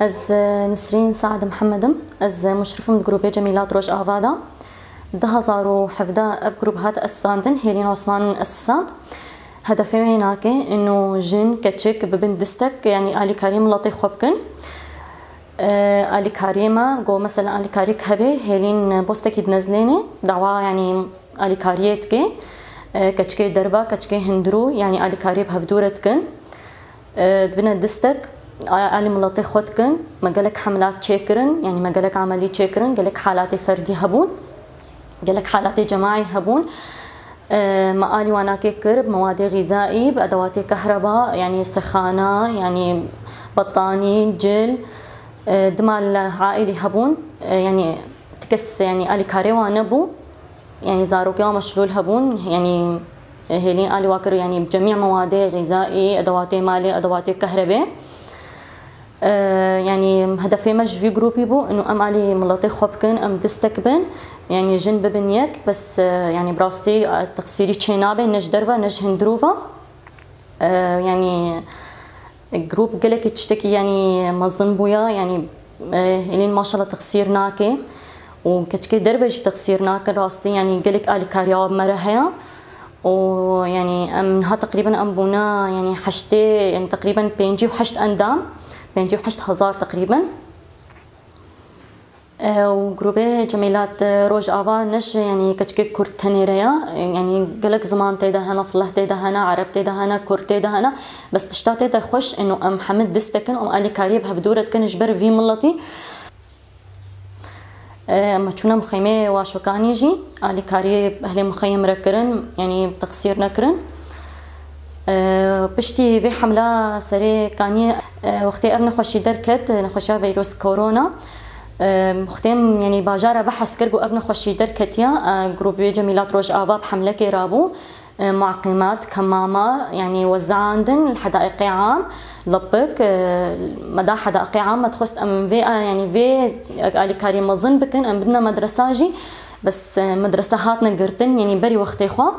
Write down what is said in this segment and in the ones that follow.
از نسرين سعد محمدم از مشرفم جروب جميلات روج آفادا ده 2017 اف جروب هات اساندن هيلين عثمان اسسات هدفي هناك انه جن كتشك ببن دستك يعني آلي كريم لطي خوبكن آلي كريمة جو مثلا آلي كاريك هبه هيلين بوستك يدنزليني دعوة يعني آلي كاريتك كتشكي دربا كتشكي هندرو يعني آلي كاريب هفدورتكن دبنا دستك آلي ملطي خودكن ما قالك حملات شيكرن يعني ما قالك عملي شيكرن قالك حالاتي فردي هبون قالك حالاتي جماعي هبون ما آلي وانا كرب مواد غذائي بأدوات كهرباء يعني سخانة يعني بطاني جل دمال عائلي هبون يعني تكس يعني آلي كاري وانبو يعني زاروكي ومشلول هبون يعني هيلين آلي واكر يعني بجميع مواد غذائي أدوات مالي أدوات كهرباء يعني هدفي مش في جروبي بو انه ام آلي ملطي خوبكن ام دستكبن يعني جن ببنيك بس يعني براستي تقصيري تشينابي نج دربا نج هندروفا يعني جروب قالك تشتكي يعني مظن بويا يعني هيلين ما شاء الله تقصير ناكي وكتشكي دربج تقصير ناكي راستي يعني قالك آلي كارياب مرهيا ويعني منها تقريبا ام بونا يعني حشتي يعني تقريبا بينجي وحشت اندام بينجي وحشت هزار تقريبا وجروبي جميلات روج آفا نش يعني كتشكي كرد تنيريا يعني قالك زمان تيدا هنا فله تيدا هنا عرب تيدا هنا كرد تيدا هنا بس تشتا تيدا خوش انه ام حمد دستكن ام آلي كاريب هفدورت كن جبر في ملتي اما تشونا مخيمه واشوكان يجي آلي كاريب اهلي مخيم ركرن يعني تقصير نكرن بشتي في حملة سري كاني وقتي أبن خوشي دركت نخوشا فيروس كورونا وقتي يعني باجارة بحث كرجو أبن خوشي دركت يا جروب جميلات روج آفا بحملة كيرابو معقمات كمامة يعني وزعاندن الحدائق عام لبك مدى حدائق عام ما تخص أم في يعني في آلي كاري مظن بكن أم بدنا مدرسة جي بس مدرسة هاتنا قرتن يعني بري وقتي خوا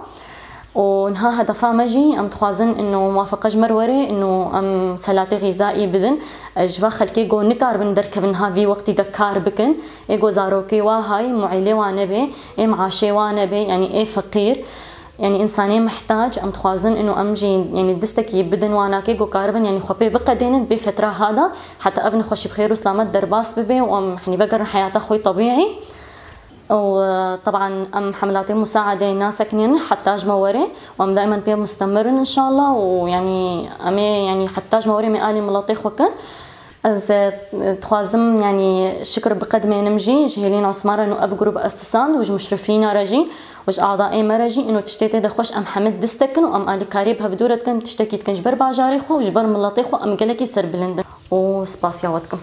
ونها هدفها مجي ام تخوازن انه موافقه جمروري انه ام سلاتي غذائي بدن جوا خلكي جو نكار بن دركبنها في وقت دكار بكن ايجو زاروكي وهاي معيله وانبي اي معاشي وانبي يعني اي فقير يعني انساني محتاج ام تخوازن انه امجي يعني دستكي بدن واناكي جو كاربن يعني خبي بقدين بفتره هذا حتى ابن خوشي بخير وسلامه درباس ببي وام يعني بقر حياته خوي طبيعي وطبعا ام حملاتي مساعده ناس ساكنين حتى جموري وام دائما بيه مستمر ان شاء الله ويعني امي يعني حتى جموري مي آلي ملطيخ وكن از تخوازم يعني شكر بقدمي نمجي جهيلين عثمان انه اب جروب اسسان وج مشرفين رجي وج اعضائي مرجي انه تشتيتي دخوش ام حمد دستكن وام آلي كاريب هبدورت كن تشتكي كن جبر باجاري خو وجبر ملطيخ وام قالكي سر بلند وسباسيا ودكم